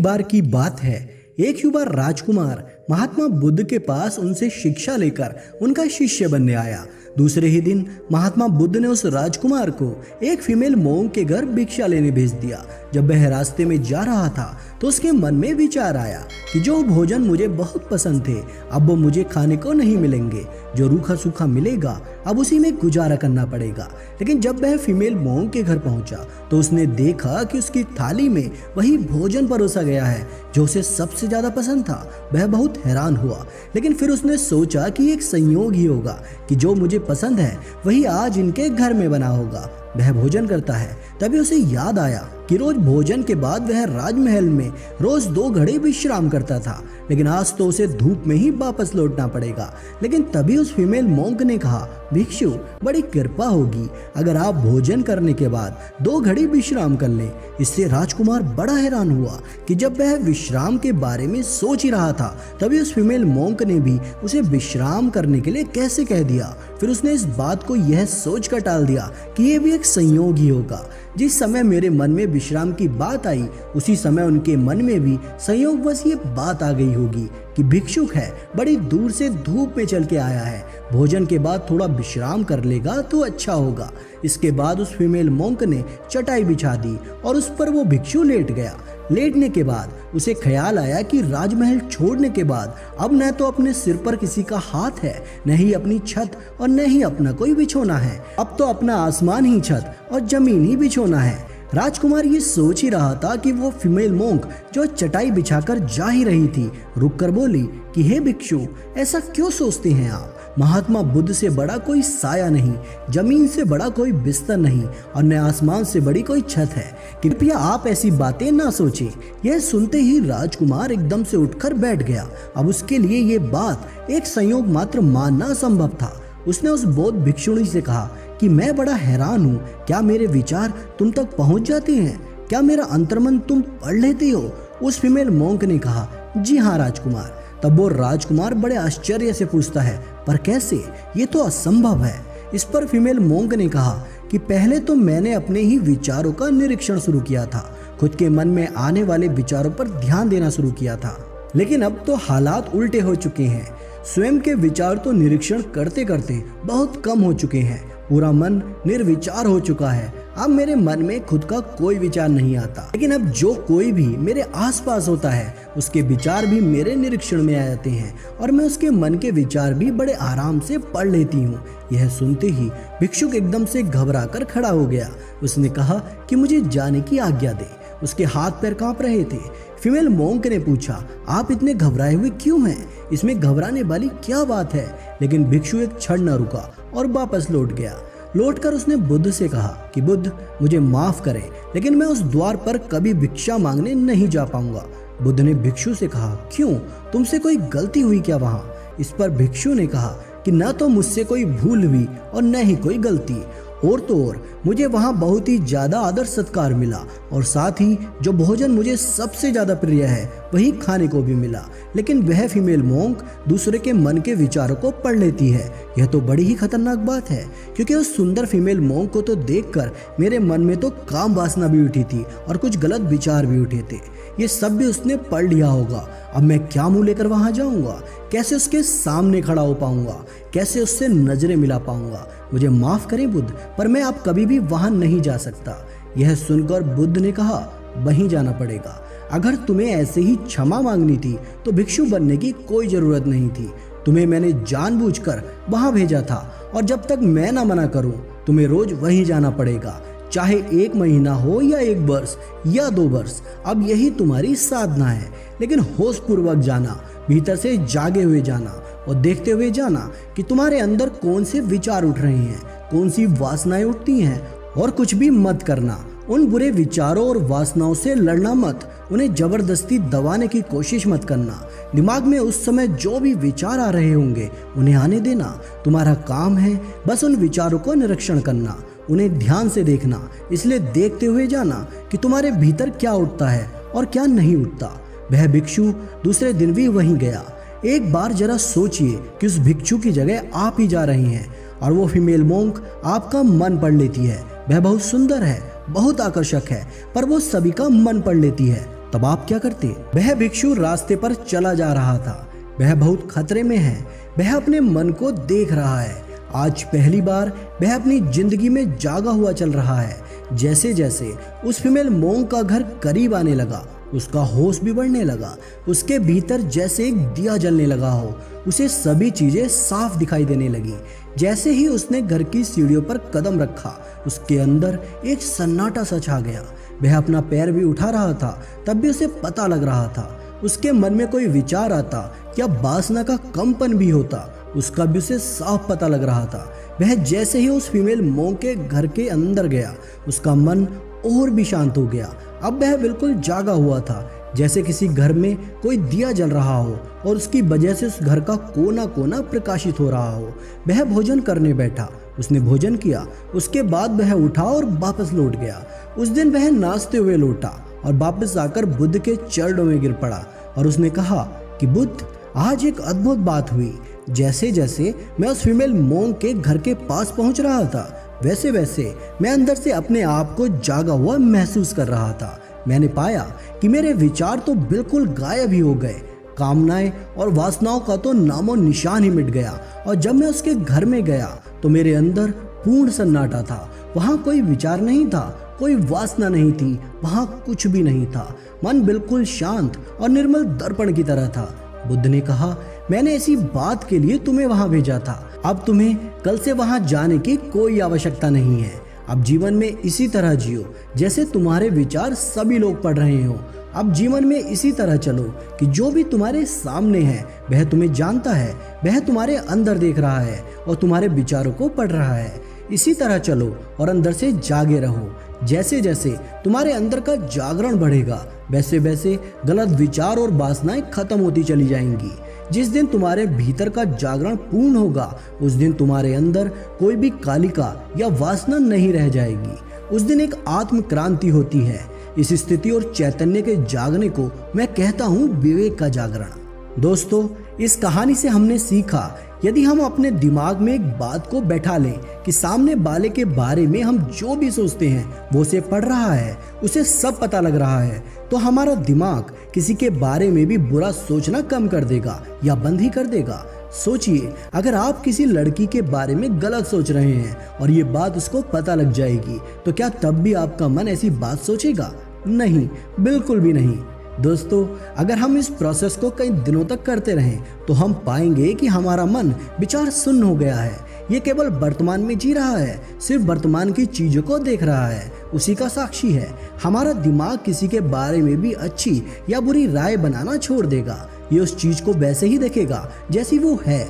एक बार की बात है, एक युवा राजकुमार महात्मा बुद्ध के पास उनसे शिक्षा लेकर उनका शिष्य बनने आया। दूसरे ही दिन महात्मा बुद्ध ने उस राजकुमार को एक फीमेल मोंक के घर भिक्षा लेने भेज दिया। जब वह रास्ते में जा रहा था तो उसके मन में विचार आया कि जो भोजन मुझे बहुत पसंद थे अब वो मुझे खाने को नहीं मिलेंगे, जो रूखा सूखा मिलेगा अब उसी में गुजारा करना पड़ेगा। लेकिन जब वह फीमेल मोंक के घर पहुंचा तो उसने देखा कि उसकी थाली में वही भोजन परोसा गया है जो उसे सबसे ज्यादा पसंद था। वह बहुत हैरान हुआ, लेकिन फिर उसने सोचा कि एक संयोग ही होगा कि जो मुझे पसंद है वही आज इनके घर में बना होगा। वह भोजन करता है। तभी उसे याद आया कि रोज भोजन के बाद वह राजमहल में रोज 2 घड़ी विश्राम करता था, लेकिन आज तो उसे धूप में ही वापस लौटना पड़ेगा। लेकिन तभी उस फीमेल मोंक ने कहा, भिक्षु बड़ी कृपा होगी अगर आप भोजन करने के बाद 2 घड़ी विश्राम कर लें। इससे राजकुमार बड़ा हैरान हुआ कि जब वह विश्राम के बारे में सोच ही रहा था तभी उस फीमेल मोंक ने भी उसे विश्राम करने के लिए कैसे कह दिया। फिर उसने इस बात को यह सोच कर टाल दिया कि यह भी एक संयोग ही होगा। जिस समय मेरे मन में विश्राम की बात आई उसी समय उनके मन में भी संयोगवश ये बात आ गई होगी कि भिक्षुक है, बड़ी दूर से धूप में चल के आया है, भोजन के बाद थोड़ा विश्राम कर लेगा तो अच्छा होगा। इसके बाद उस फीमेल मोंक ने चटाई बिछा दी और उस पर वो भिक्षु लेट गया। लेटने के बाद उसे ख्याल आया कि राजमहल छोड़ने के बाद अब न तो अपने सिर पर किसी का हाथ है, न ही अपनी छत और न ही अपना कोई बिछोना है। अब तो अपना आसमान ही छत और जमीन ही बिछोना है। राजकुमार ये सोच ही रहा था कि वो फीमेल मोंक जो चटाई बिछाकर जा ही रही थी रुक कर बोली कि हे भिक्षु, ऐसा क्यों सोचते हैं आप? महात्मा बुद्ध से बड़ा कोई साया नहीं, जमीन से बड़ा कोई बिस्तर नहीं और न आसमान से बड़ी कोई छत है। कृपया आप ऐसी बातें ना सोचें। यह सुनते ही राजकुमार एकदम से उठकर बैठ गया। अब उसके लिए ये बात एक संयोग मात्र मानना संभव था। उसने उस बौद्ध भिक्षुणी से कहा कि मैं बड़ा हैरान हूँ, क्या मेरे विचार तुम तक पहुँच जाते हैं? क्या मेरा अंतर्मन तुम पढ़ लेते हो? उस फीमेल मोंक ने कहा, जी हाँ राजकुमार। तब वो राजकुमार बड़े आश्चर्य से पूछता है, पर कैसे? ये तो असंभव है। इस पर फीमेल मोंक ने कहा कि पहले तो मैंने अपने ही विचारों का निरीक्षण शुरू किया था, खुद के मन में आने वाले विचारों पर ध्यान देना शुरू किया था, लेकिन अब तो हालात उल्टे हो चुके हैं। स्वयं के विचार तो निरीक्षण करते करते बहुत कम हो चुके हैं। पूरा मन निर्विचार हो चुका है। अब मेरे मन में खुद का कोई विचार नहीं आता, लेकिन अब जो कोई भी मेरे आसपास होता है उसके विचार भी मेरे निरीक्षण में आ जाते हैं और मैं उसके मन के विचार भी बड़े आराम से पढ़ लेती हूँ। यह सुनते ही भिक्षुक एकदम से घबरा कर खड़ा हो गया। उसने कहा कि मुझे जाने की आज्ञा दे। उसके हाथ पैर कांप रहे थे। फीमेल मोंक ने पूछा, आप इतने घबराए हुए क्यों हैं? इसमें घबराने वाली क्या बात है? लेकिन भिक्षु एक क्षण न रुका और वापस लौट गया। लौटकर उसने बुद्ध से कहा कि बुद्ध, मुझे माफ करें, लेकिन मैं उस द्वार पर कभी भिक्षा मांगने नहीं जा पाऊंगा। बुद्ध ने भिक्षु से कहा, क्यों? तुमसे कोई गलती हुई क्या वहाँ? इस पर भिक्षु ने कहा कि न तो मुझसे कोई भूल हुई और न ही कोई गलती, और तो और मुझे वहाँ बहुत ही ज़्यादा आदर सत्कार मिला और साथ ही जो भोजन मुझे सबसे ज़्यादा प्रिय है वही खाने को भी मिला। लेकिन वह फीमेल मोंक दूसरे के मन के विचारों को पढ़ लेती है। यह तो बड़ी ही खतरनाक बात है, क्योंकि उस सुंदर फीमेल मोंक को तो देखकर मेरे मन में तो काम वासना भी उठी थी और कुछ गलत विचार भी उठे थे। ये सब भी उसने पढ़ लिया होगा। अब मैं क्या मुंह लेकर वहां जाऊंगा? कैसे उसके सामने खड़ा हो पाऊंगा? कैसे उससे नजरें मिला पाऊंगा? मुझे माफ करें बुद्ध, पर मैं अब कभी भी वहां नहीं जा सकता। यह सुनकर बुद्ध ने कहा, वहीं जाना पड़ेगा। अगर तुम्हें ऐसे ही क्षमा मांगनी थी तो भिक्षु बनने की कोई जरूरत नहीं थी। तुम्हें मैंने जानबूझकर वहां भेजा था और जब तक मैं ना मना करूं तुम्हें रोज वहीं जाना पड़ेगा, चाहे 1 महीना हो या 1 वर्ष या 2 वर्ष। अब यही तुम्हारी साधना है, लेकिन होश पूर्वक जाना, भीतर से जागे हुए जाना और देखते हुए जाना कि तुम्हारे अंदर कौन से विचार उठ रहे हैं, कौन सी वासनाएं उठती हैं, और कुछ भी मत करना। उन बुरे विचारों और वासनाओं से लड़ना मत, उन्हें जबरदस्ती दबाने की कोशिश मत करना। दिमाग में उस समय जो भी विचार आ रहे होंगे उन्हें आने देना। तुम्हारा काम है बस उन विचारों को निरीक्षण करना, उन्हें ध्यान से देखना, इसलिए देखते हुए जाना कि तुम्हारे भीतर क्या उठता है और क्या नहीं उठता। वह भिक्षु दूसरे दिन भी वहीं गया। एक बार जरा सोचिए कि उस भिक्षु की जगह आप ही जा रही हैं और वो फीमेल मोंक आपका मन पढ़ लेती है। वह बहुत सुंदर है, बहुत आकर्षक है, पर वो सभी का मन पढ़ लेती है। तब आप क्या करते? वह भिक्षु रास्ते पर चला जा रहा था। वह बहुत खतरे में है। वह अपने मन को देख रहा है। आज पहली बार वह अपनी जिंदगी में जागा हुआ चल रहा है। जैसे जैसे उस फीमेल मोंग का घर करीब आने लगा, उसका होश भी बढ़ने लगा। उसके भीतर जैसे एक दिया जलने लगा हो। उसे सभी चीजें साफ दिखाई देने लगी। जैसे ही उसने घर की सीढ़ियों पर कदम रखा, उसके अंदर एक सन्नाटा सा छा गया। वह अपना पैर भी उठा रहा था, तब भी उसे पता लग रहा था। उसके मन में कोई विचार आता, क्या वासना का कंपन भी होता, उसका भी उसे साफ पता लग रहा था। वह जैसे ही उस फीमेल मोंग के घर के अंदर गया, उसका मन और भी शांत हो गया। अब वह बिल्कुल जागा हुआ था, जैसे किसी घर में कोई दिया जल रहा हो और उसकी वजह से उस घर का कोना कोना प्रकाशित हो रहा हो। वह भोजन करने बैठा। उसने भोजन किया, उसके बाद वह उठा और वापस लौट गया। उस दिन वह नाचते हुए लौटा और वापस आकर बुद्ध के चरणों में गिर पड़ा और उसने कहा कि बुद्ध, आज एक अद्भुत बात हुई। जैसे जैसे मैं उस फीमेल मोंग के घर के पास पहुंच रहा था, वैसे वैसे मैं अंदर से अपने आप को जागा हुआ महसूस कर रहा था। मैंने पाया कि मेरे विचार तो बिल्कुल गायब ही हो गए। कामनाएं और वासनाओं का तो नामो निशान ही मिट गया। और जब मैं उसके घर में गया तो मेरे अंदर पूर्ण सन्नाटा था। वहाँ कोई विचार नहीं था, कोई वासना नहीं थी, वहाँ कुछ भी नहीं था। मन बिल्कुल शांत और निर्मल दर्पण की तरह था। बुद्ध ने कहा, मैंने ऐसी बात के लिए तुम्हें वहां भेजा था। अब तुम्हें कल से वहां जाने की कोई आवश्यकता नहीं है। अब जीवन में इसी तरह जियो जैसे तुम्हारे विचार सभी लोग पढ़ रहे हो। अब जीवन में इसी तरह चलो कि जो भी तुम्हारे सामने है वह तुम्हें जानता है, वह तुम्हारे अंदर देख रहा है और तुम्हारे विचारों को पढ़ रहा है। इसी तरह चलो और अंदर से जागे रहो। जैसे जैसे तुम्हारे अंदर का जागरण बढ़ेगा, वैसे वैसे गलत विचार और वासनाएं खत्म होती चली जाएंगी। जिस दिन तुम्हारे भीतर का जागरण पूर्ण होगा, उस दिन तुम्हारे अंदर कोई भी कालिका या वासना नहीं रह जाएगी। उस दिन एक आत्म क्रांति होती है। इस स्थिति और चैतन्य के जागने को मैं कहता हूँ विवेक का जागरण। दोस्तों, इस कहानी से हमने सीखा, यदि हम अपने दिमाग में एक बात को बैठा लें कि सामने वाले के बारे में हम जो भी सोचते हैं वो उसे पढ़ रहा है, उसे सब पता लग रहा है, तो हमारा दिमाग किसी के बारे में भी बुरा सोचना कम कर देगा या बंद ही कर देगा। सोचिए, अगर आप किसी लड़की के बारे में गलत सोच रहे हैं और ये बात उसको पता लग जाएगी, तो क्या तब भी आपका मन ऐसी बात सोचेगा? नहीं, बिल्कुल भी नहीं। दोस्तों, अगर हम इस प्रोसेस को कई दिनों तक करते रहें तो हम पाएंगे कि हमारा मन विचार शून्य हो गया है। ये केवल वर्तमान में जी रहा है, सिर्फ वर्तमान की चीजों को देख रहा है, उसी का साक्षी है। हमारा दिमाग किसी के बारे में भी अच्छी या बुरी राय बनाना छोड़ देगा। ये उस चीज को वैसे ही देखेगा जैसी वो है।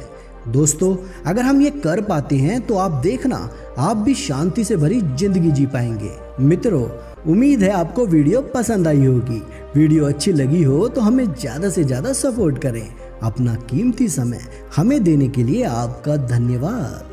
दोस्तों, अगर हम ये कर पाते हैं तो आप देखना, आप भी शांति से भरी जिंदगी जी पाएंगे। मित्रों, उम्मीद है आपको वीडियो पसंद आई होगी। वीडियो अच्छी लगी हो तो हमें ज़्यादा से ज़्यादा सपोर्ट करें। अपना कीमती समय हमें देने के लिए आपका धन्यवाद।